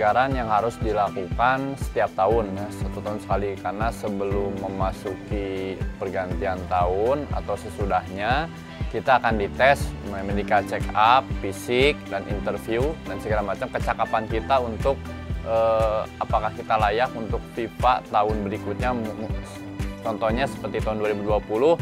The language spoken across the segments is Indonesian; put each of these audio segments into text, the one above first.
penyegaran yang harus dilakukan setiap tahun, ya, 1 tahun sekali. Karena sebelum memasuki pergantian tahun atau sesudahnya, kita akan dites medical check up, fisik, dan interview, dan segala macam kecakapan kita untuk apakah kita layak untuk FIFA tahun berikutnya. Contohnya seperti tahun 2020,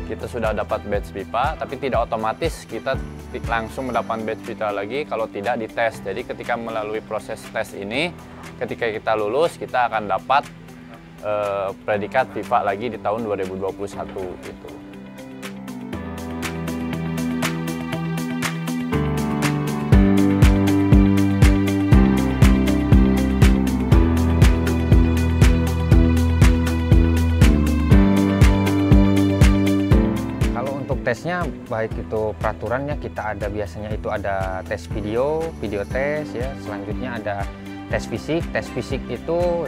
kita sudah dapat badge FIFA, tapi tidak otomatis kita langsung mendapat badge FIFA lagi kalau tidak dites. Jadi ketika melalui proses tes ini, ketika kita lulus, kita akan dapat predikat FIFA lagi di tahun 2021 gitu. Tesnya baik itu peraturannya kita ada, biasanya itu ada tes video tes ya, selanjutnya ada tes fisik. Tes fisik itu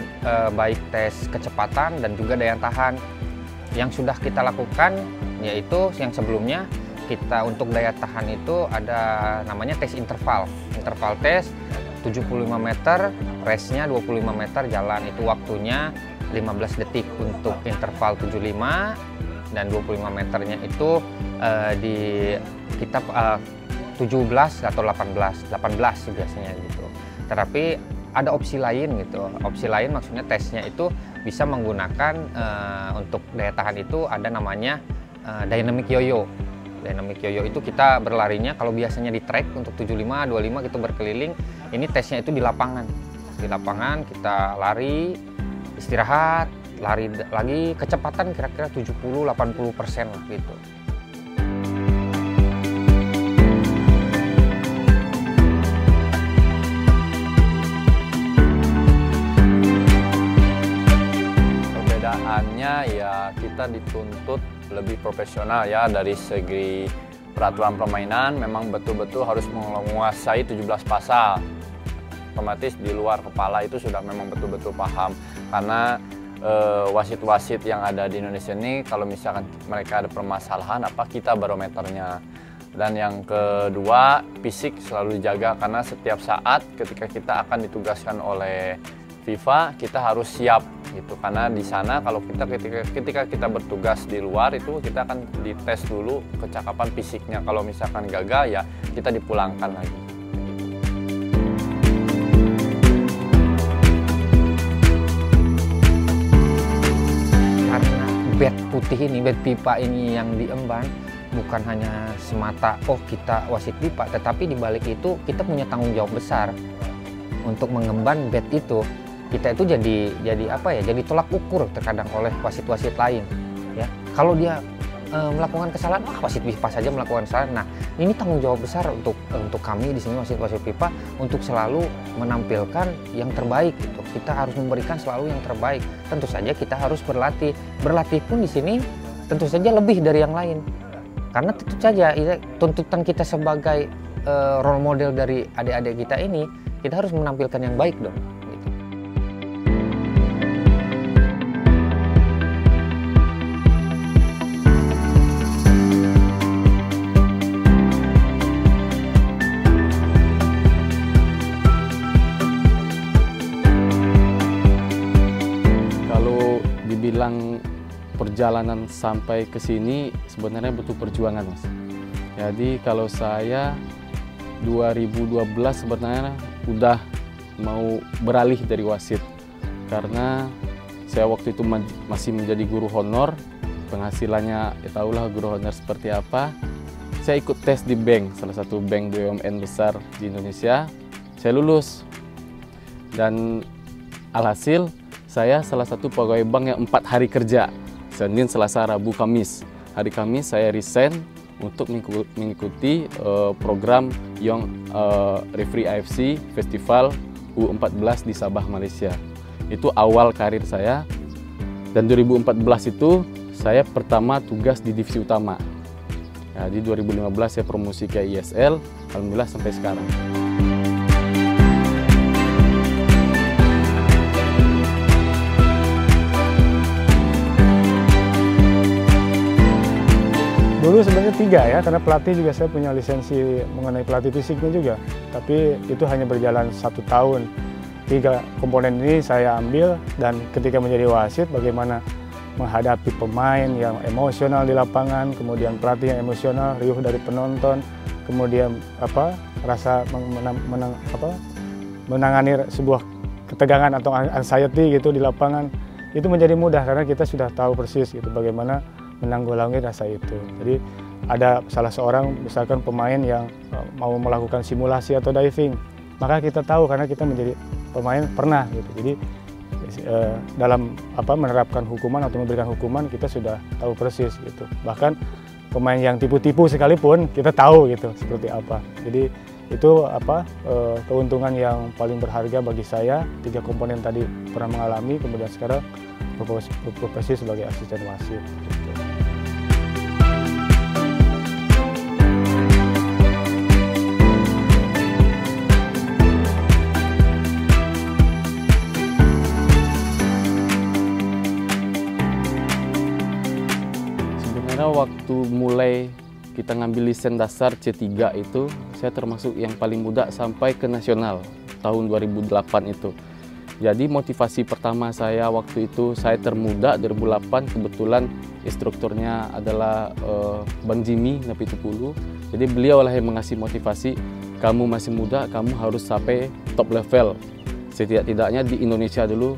baik tes kecepatan dan juga daya tahan. Yang sudah kita lakukan yaitu yang sebelumnya kita untuk daya tahan itu ada namanya tes interval tes 75 meter, race-nya 25 meter jalan, itu waktunya 15 detik untuk interval 75, dan 25 meternya itu kita 17 atau 18 biasanya gitu. Tetapi ada opsi lain gitu. Opsi lain maksudnya tesnya itu bisa menggunakan untuk daya tahan itu ada namanya dynamic yo-yo. Dynamic yo-yo itu kita berlarinya kalau biasanya di track untuk 75, 25 gitu berkeliling. Ini tesnya itu di lapangan. Di lapangan kita lari, istirahat, lari lagi, kecepatan kira-kira 70-80% lah gitu. Perbedaannya ya kita dituntut lebih profesional ya, dari segi peraturan permainan memang betul-betul harus menguasai 17 pasal. Otomatis di luar kepala itu sudah memang betul-betul paham, karena wasit-wasit yang ada di Indonesia ini kalau misalkan mereka ada permasalahan apa, kita barometernya. Dan yang kedua, fisik selalu dijaga, karena setiap saat ketika kita akan ditugaskan oleh FIFA kita harus siap gitu, karena di sana kalau ketika kita bertugas di luar itu kita akan dites dulu kecakapan fisiknya. Kalau misalkan gagal ya kita dipulangkan lagi. Badge putih ini, badge FIFA ini yang diemban bukan hanya semata kita wasit FIFA, tetapi di balik itu kita punya tanggung jawab besar untuk mengemban badge itu. Kita itu jadi apa ya? Jadi tolak ukur terkadang oleh wasit-wasit lain. Ya, kalau dia melakukan kesalahan, wasit FIFA saja melakukan kesalahan. Nah, ini tanggung jawab besar untuk kami di sini wasit-wasit FIFA untuk selalu menampilkan yang terbaik gitu. Kita harus memberikan selalu yang terbaik. Tentu saja kita harus berlatih. Berlatih pun di sini tentu saja lebih dari yang lain. Karena tentu saja tuntutan kita sebagai role model dari adik-adik kita ini, kita harus menampilkan yang baik dong. Bilang perjalanan sampai ke sini sebenarnya butuh perjuangan, Mas. Jadi kalau saya 2012 sebenarnya udah mau beralih dari wasit, karena saya waktu itu masih menjadi guru honor, penghasilannya ya tahulah guru honor seperti apa. Saya ikut tes di bank, salah satu bank BUMN besar di Indonesia. Saya lulus dan alhasil saya salah satu pegawai bank yang 4 hari kerja, Senin, Selasa, Rabu, Kamis. Hari Kamis saya resign untuk mengikuti program Young Referee AFC Festival U14 di Sabah, Malaysia. Itu awal karir saya. Dan 2014 itu saya pertama tugas di divisi utama. Ya, di 2015 saya promosi ke ISL, alhamdulillah sampai sekarang. Dulu sebenarnya 3 ya, karena pelatih juga saya punya lisensi mengenai pelatih fisiknya juga. Tapi itu hanya berjalan 1 tahun. 3 komponen ini saya ambil, dan ketika menjadi wasit bagaimana menghadapi pemain yang emosional di lapangan, kemudian pelatih yang emosional, riuh dari penonton, kemudian rasa menangani sebuah ketegangan atau anxiety gitu di lapangan, itu menjadi mudah karena kita sudah tahu persis gitu bagaimana menanggulangi rasa itu. Jadi ada salah seorang misalkan pemain yang mau melakukan simulasi atau diving, maka kita tahu karena kita menjadi pemain pernah gitu. Jadi dalam menerapkan hukuman atau memberikan hukuman kita sudah tahu persis gitu. Bahkan pemain yang tipu-tipu sekalipun kita tahu gitu seperti apa. Jadi itu keuntungan yang paling berharga bagi saya. 3 komponen tadi pernah mengalami, kemudian sekarang berprofesi sebagai asisten wasit gitu. Waktu mulai kita ngambil lisen dasar C3 itu, saya termasuk yang paling muda sampai ke nasional tahun 2008 itu. Jadi motivasi pertama saya waktu itu, saya termuda 2008, kebetulan instrukturnya adalah Bang Jimmy Napitupulu. Jadi beliau lah yang mengasih motivasi, kamu masih muda, kamu harus sampai top level. Setidak-tidaknya di Indonesia dulu,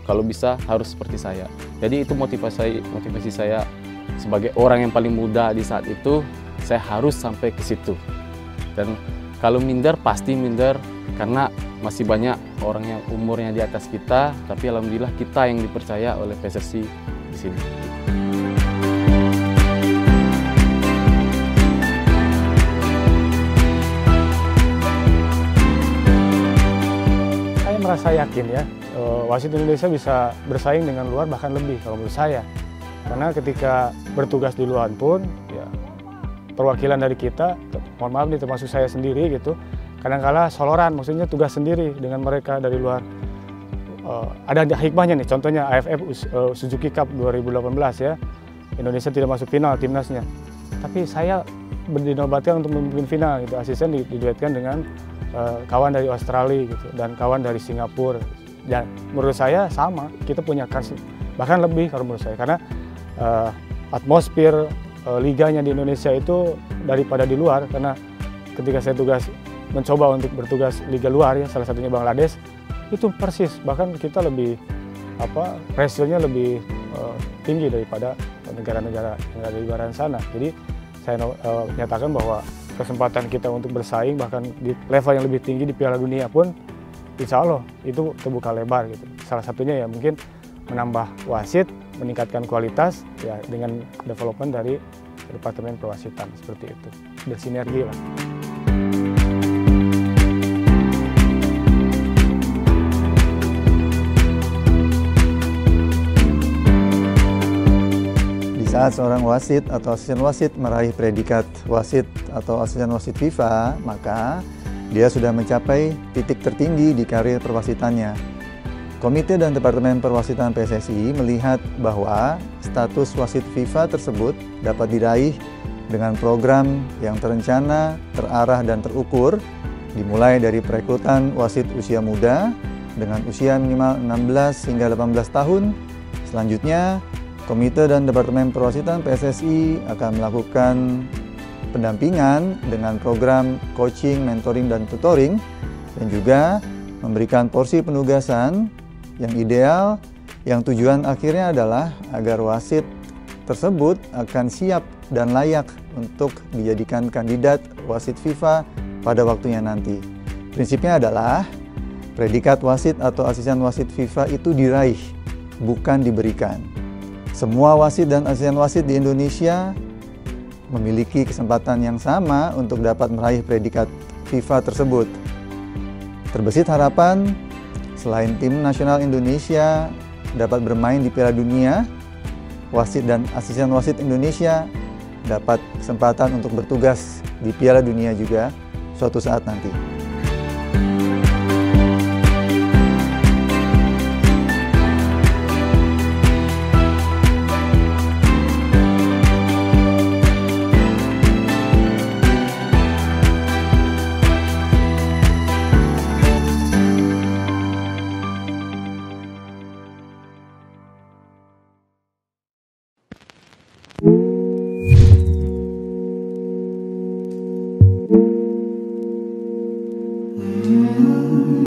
kalau bisa harus seperti saya. Jadi itu motivasi saya. Sebagai orang yang paling muda di saat itu, saya harus sampai ke situ. Dan kalau minder, pasti minder karena masih banyak orang yang umurnya di atas kita, tapi alhamdulillah kita yang dipercaya oleh PSSI di sini. Saya merasa yakin ya, wasit Indonesia bisa bersaing dengan luar bahkan lebih kalau menurut saya. Karena ketika bertugas di luar pun, ya perwakilan dari kita, mohon maaf nih termasuk saya sendiri gitu, kadang-kala soloran, maksudnya tugas sendiri dengan mereka dari luar. Ada hikmahnya nih, contohnya AFF Suzuki Cup 2018 ya, Indonesia tidak masuk final timnasnya. Tapi saya dinobatkan untuk memimpin final gitu, asisten diduetkan dengan kawan dari Australia gitu, dan kawan dari Singapura. Dan menurut saya sama, kita punya kans, bahkan lebih kalau menurut saya, karena atmosfer liganya di Indonesia itu daripada di luar. Karena ketika saya mencoba untuk bertugas liga luar ya, salah satunya Bangladesh, itu persis, bahkan kita lebih pressure-nya lebih tinggi daripada negara-negara yang ada di luar sana. Jadi saya nyatakan bahwa kesempatan kita untuk bersaing bahkan di level yang lebih tinggi di Piala Dunia pun, insya Allah itu terbuka lebar gitu. Salah satunya ya mungkin menambah wasit, meningkatkan kualitas ya dengan development dari Departemen Perwasitan, seperti itu, bersinergi lah. Di saat seorang wasit atau asisten wasit meraih predikat wasit atau asisten wasit FIFA, maka dia sudah mencapai titik tertinggi di karir perwasitannya. Komite dan Departemen Perwasitan PSSI melihat bahwa status wasit FIFA tersebut dapat diraih dengan program yang terencana, terarah, dan terukur, dimulai dari perekrutan wasit usia muda dengan usia minimal 16 hingga 18 tahun. Selanjutnya, Komite dan Departemen Perwasitan PSSI akan melakukan pendampingan dengan program coaching, mentoring, dan tutoring, dan juga memberikan porsi penugasan yang ideal, yang tujuan akhirnya adalah agar wasit tersebut akan siap dan layak untuk dijadikan kandidat wasit FIFA pada waktunya nanti. Prinsipnya adalah predikat wasit atau asisten wasit FIFA itu diraih, bukan diberikan. Semua wasit dan asisten wasit di Indonesia memiliki kesempatan yang sama untuk dapat meraih predikat FIFA tersebut. Terbesit harapan, selain tim nasional Indonesia dapat bermain di Piala Dunia, wasit dan asisten wasit Indonesia dapat kesempatan untuk bertugas di Piala Dunia juga suatu saat nanti. Hmm.